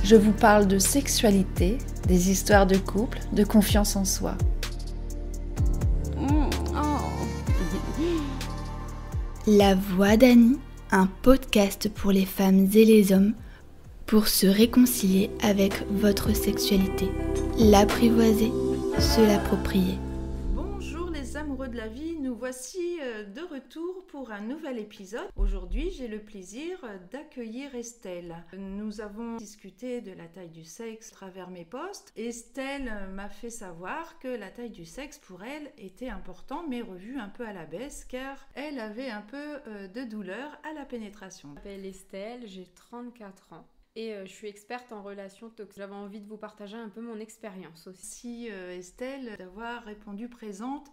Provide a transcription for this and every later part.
je vous parle de sexualité, des histoires de couple, de confiance en soi. La Voix d'Annie, un podcast pour les femmes et les hommes pour se réconcilier avec votre sexualité, l'apprivoiser, se l'approprier. Bonjour les amoureux de la vie, nous voici de retour pour un nouvel épisode. Aujourd'hui, j'ai le plaisir d'accueillir Estelle. Nous avons discuté de la taille du sexe à travers mes posts. Estelle m'a fait savoir que la taille du sexe pour elle était importante mais revue un peu à la baisse car elle avait un peu de douleur à la pénétration. Je m'appelle Estelle, j'ai 34 ans. Et je suis experte en relations toxiques. J'avais envie de vous partager un peu mon expérience aussi. Merci Estelle d'avoir répondu présente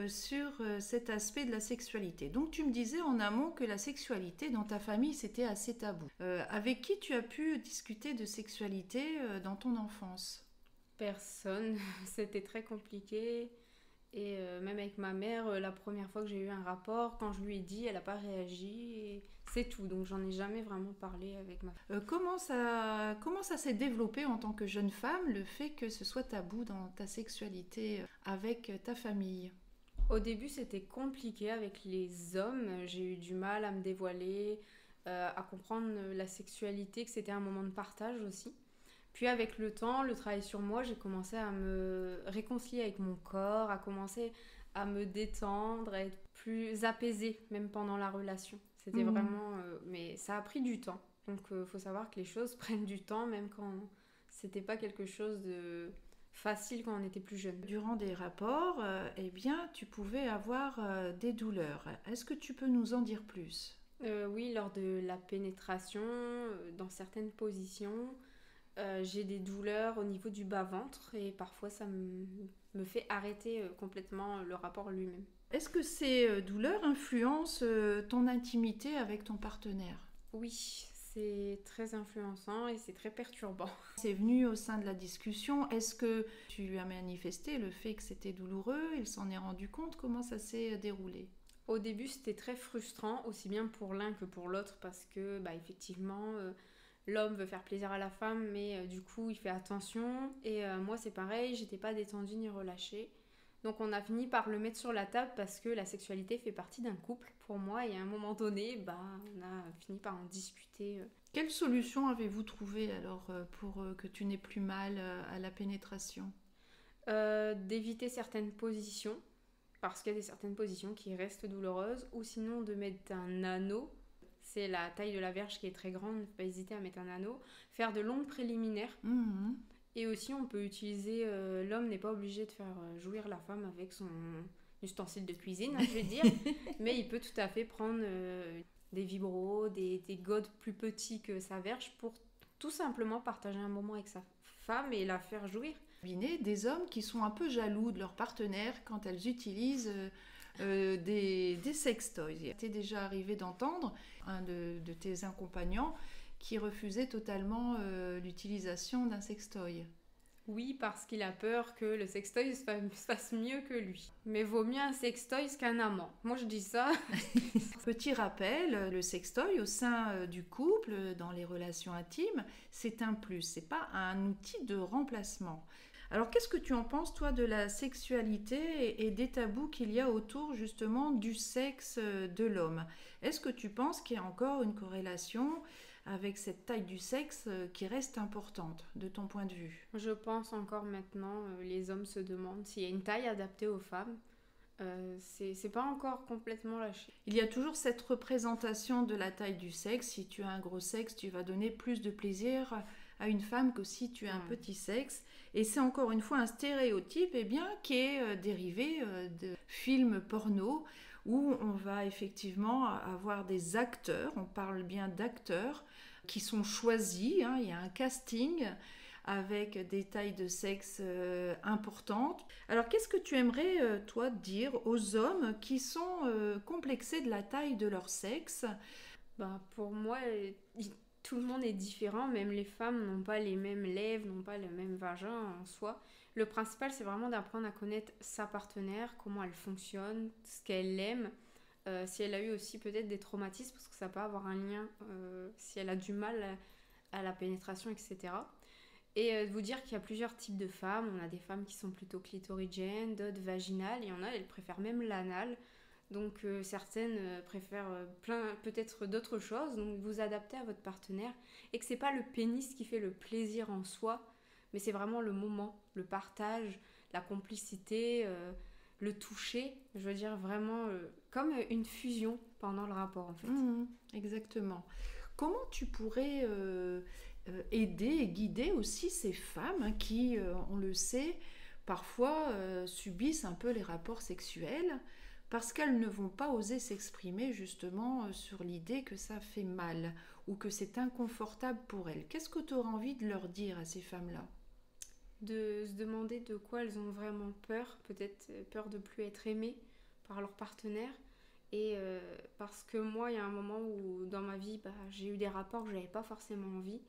sur cet aspect de la sexualité. Donc tu me disais en amont que la sexualité dans ta famille c'était assez tabou. Avec qui tu as pu discuter de sexualité dans ton enfance ? Personne, c'était très compliqué. Et même avec ma mère, la première fois que j'ai eu un rapport, quand je lui ai dit, elle n'a pas réagi. Et c'est tout, donc j'en ai jamais vraiment parlé avec ma femme. Comment ça s'est développé en tant que jeune femme, le fait que ce soit tabou dans ta sexualité avec ta famille ? Au début, c'était compliqué avec les hommes. J'ai eu du mal à me dévoiler, à comprendre la sexualité, que c'était un moment de partage aussi. Puis avec le temps, le travail sur moi, j'ai commencé à me réconcilier avec mon corps, à commencer à me détendre, à être plus apaisée, même pendant la relation. C'était vraiment... mais ça a pris du temps. Donc il faut savoir que les choses prennent du temps, même quand c'était pas quelque chose de facile quand on était plus jeune. Durant des rapports, eh bien, tu pouvais avoir des douleurs. Est-ce que tu peux nous en dire plus ? Oui, lors de la pénétration, dans certaines positions... j'ai des douleurs au niveau du bas-ventre et parfois ça me fait arrêter complètement le rapport lui-même. Est-ce que ces douleurs influencent ton intimité avec ton partenaire ? Oui, c'est très influençant et c'est très perturbant. C'est venu au sein de la discussion. Est-ce que tu lui as manifesté le fait que c'était douloureux ? Il s'en est rendu compte ? Comment ça s'est déroulé ? Au début, c'était très frustrant, aussi bien pour l'un que pour l'autre, parce que effectivement... l'homme veut faire plaisir à la femme, mais du coup, il fait attention. Et moi, c'est pareil, j'étais pas détendue ni relâchée. Donc, on a fini par le mettre sur la table parce que la sexualité fait partie d'un couple pour moi. Et à un moment donné, on a fini par en discuter. Quelle solution avez-vous trouvé alors pour que tu n'aies plus mal à la pénétration ? D'éviter certaines positions, parce qu'il y a certaines positions qui restent douloureuses. Ou sinon, de mettre un anneau. C'est la taille de la verge qui est très grande, ne faut pas hésiter à mettre un anneau. Faire de longues préliminaires. Et aussi, on peut utiliser... l'homme n'est pas obligé de faire jouir la femme avec son ustensile de cuisine, je vais dire. Mais il peut tout à fait prendre des vibros, des godes plus petits que sa verge pour tout simplement partager un moment avec sa femme et la faire jouir. Des hommes qui sont un peu jaloux de leur partenaire quand elles utilisent... des sextoys. T'es déjà arrivé d'entendre un de tes accompagnants qui refusait totalement l'utilisation d'un sextoy. Oui, parce qu'il a peur que le sextoy se fasse mieux que lui. Mais vaut mieux un sextoy qu'un amant. Moi, je dis ça. Petit rappel, le sextoy au sein du couple, dans les relations intimes, c'est un plus, c'est pas un outil de remplacement. Alors, qu'est-ce que tu en penses, toi, de la sexualité et des tabous qu'il y a autour, justement, du sexe de l'homme ? Est-ce que tu penses qu'il y a encore une corrélation avec cette taille du sexe qui reste importante, de ton point de vue ? Je pense encore maintenant, les hommes se demandent s'il y a une taille adaptée aux femmes. C'est pas encore complètement lâché. Il y a toujours cette représentation de la taille du sexe. Si tu as un gros sexe, tu vas donner plus de plaisir à une femme que si tu as un petit sexe. Et c'est encore une fois un stéréotype qui est dérivé de films porno où on va effectivement avoir des acteurs, on parle bien d'acteurs, qui sont choisis, il y a un casting avec des tailles de sexe importantes. Alors qu'est-ce que tu aimerais, toi, dire aux hommes qui sont complexés de la taille de leur sexe ? Pour moi, tout le monde est différent, même les femmes n'ont pas les mêmes lèvres, n'ont pas le même vagin en soi. Le principal, c'est vraiment d'apprendre à connaître sa partenaire, comment elle fonctionne, ce qu'elle aime, si elle a eu aussi peut-être des traumatismes, parce que ça peut avoir un lien, si elle a du mal à la pénétration, etc. Et de vous dire qu'il y a plusieurs types de femmes. On a des femmes qui sont plutôt clitoridiennes, d'autres vaginales, et il y en a, elles préfèrent même l'anal. Donc certaines préfèrent peut-être d'autres choses. Donc vous adaptez à votre partenaire. Et que c'est pas le pénis qui fait le plaisir en soi, mais c'est vraiment le moment, le partage, la complicité, le toucher. Je veux dire vraiment comme une fusion pendant le rapport en fait. Exactement. Comment tu pourrais aider et guider aussi ces femmes qui, on le sait, parfois subissent un peu les rapports sexuels parce qu'elles ne vont pas oser s'exprimer justement sur l'idée que ça fait mal ou que c'est inconfortable pour elles. Qu'est-ce que tu auras envie de leur dire à ces femmes-là ? De se demander de quoi elles ont vraiment peur, peut-être peur de plus être aimées par leur partenaire. Et parce que moi, il y a un moment où dans ma vie, j'ai eu des rapports que je n'avais pas forcément envie,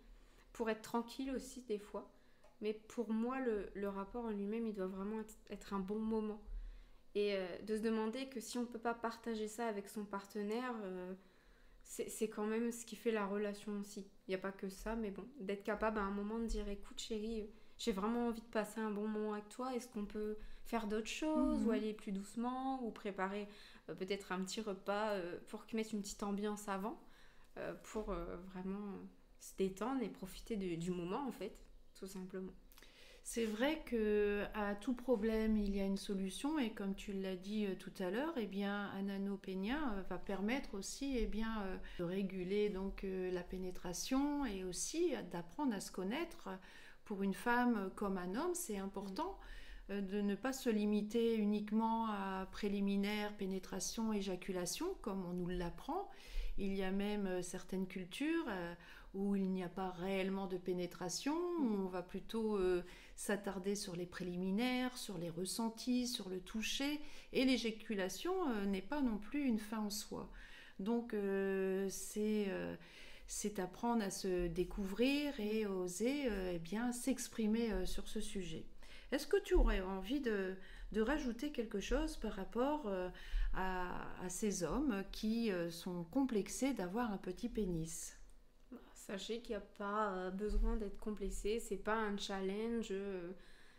pour être tranquille aussi des fois. Mais pour moi, le rapport en lui-même, il doit vraiment être un bon moment. Et de se demander que si on ne peut pas partager ça avec son partenaire, c'est quand même ce qui fait la relation aussi. Il n'y a pas que ça, mais bon, d'être capable à un moment de dire « Écoute chérie, j'ai vraiment envie de passer un bon moment avec toi, est-ce qu'on peut faire d'autres choses ou aller plus doucement ou préparer peut-être un petit repas pour mettre une petite ambiance avant pour vraiment se détendre et profiter du moment en fait, tout simplement. » C'est vrai qu'à tout problème, il y a une solution et comme tu l'as dit tout à l'heure, eh bien, un anneau pénien va permettre aussi de réguler donc, la pénétration et aussi d'apprendre à se connaître. Pour une femme comme un homme, c'est important de ne pas se limiter uniquement à préliminaire, pénétration, éjaculation, comme on nous l'apprend. Il y a même certaines cultures où il n'y a pas réellement de pénétration, où on va plutôt s'attarder sur les préliminaires, sur les ressentis, sur le toucher, et l'éjaculation n'est pas non plus une fin en soi. Donc c'est apprendre à se découvrir et oser s'exprimer sur ce sujet. Est-ce que tu aurais envie de rajouter quelque chose par rapport à ces hommes qui sont complexés d'avoir un petit pénis ? Sachez qu'il n'y a pas besoin d'être complexé, c'est pas un challenge,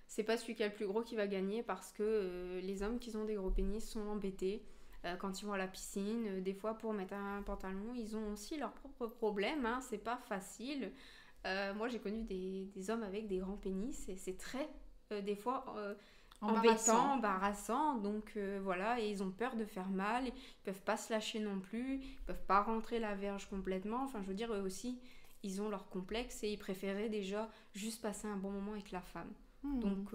c'est pas celui qui a le plus gros qui va gagner parce que les hommes qui ont des gros pénis sont embêtés. Quand ils vont à la piscine, des fois pour mettre un pantalon, ils ont aussi leurs propres problèmes, hein, c'est pas facile. Moi j'ai connu des hommes avec des grands pénis et c'est très, des fois, embêtant, embarrassant, donc voilà, et ils ont peur de faire mal, ils peuvent pas se lâcher non plus, ils peuvent pas rentrer la verge complètement, enfin je veux dire eux aussi, ils ont leur complexe et ils préféraient déjà juste passer un bon moment avec la femme. Donc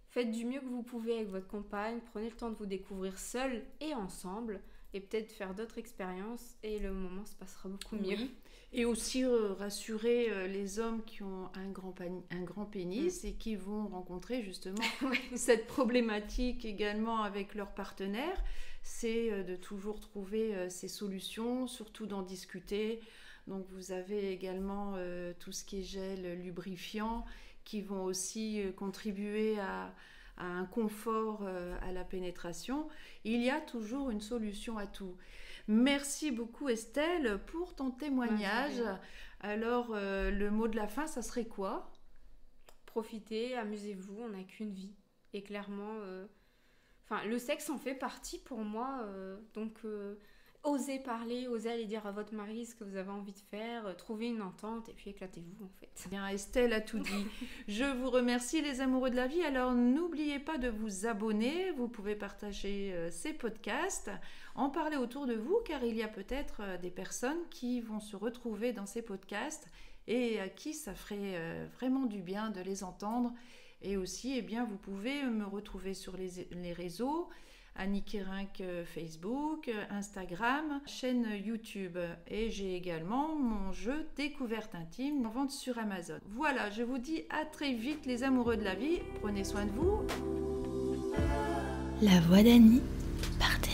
faites du mieux que vous pouvez avec votre compagne, prenez le temps de vous découvrir seul et ensemble, et peut-être faire d'autres expériences, et le moment se passera beaucoup mieux. Et aussi rassurer les hommes qui ont un grand pénis et qui vont rencontrer justement cette problématique également avec leur partenaire, c'est de toujours trouver ces solutions, surtout d'en discuter. Donc vous avez également tout ce qui est gel lubrifiant qui vont aussi contribuer à un confort à la pénétration. Il y a toujours une solution à tout. Merci beaucoup Estelle pour ton témoignage. Alors le mot de la fin, ça serait quoi ? Profitez, amusez-vous, on n'a qu'une vie. Et clairement, le sexe en fait partie pour moi. Donc osez parler, osez aller dire à votre mari ce que vous avez envie de faire, trouver une entente et puis éclatez-vous en fait. Bien, Estelle a tout dit. Je vous remercie les amoureux de la vie. Alors n'oubliez pas de vous abonner, vous pouvez partager ces podcasts, en parler autour de vous car il y a peut-être des personnes qui vont se retrouver dans ces podcasts et à qui ça ferait vraiment du bien de les entendre. Et aussi, vous pouvez me retrouver sur les réseaux, Annie Kerenc Facebook, Instagram, chaîne YouTube. Et j'ai également mon jeu Découverte intime en vente sur Amazon. Voilà, je vous dis à très vite les amoureux de la vie. Prenez soin de vous. La voix d'Annie, partez.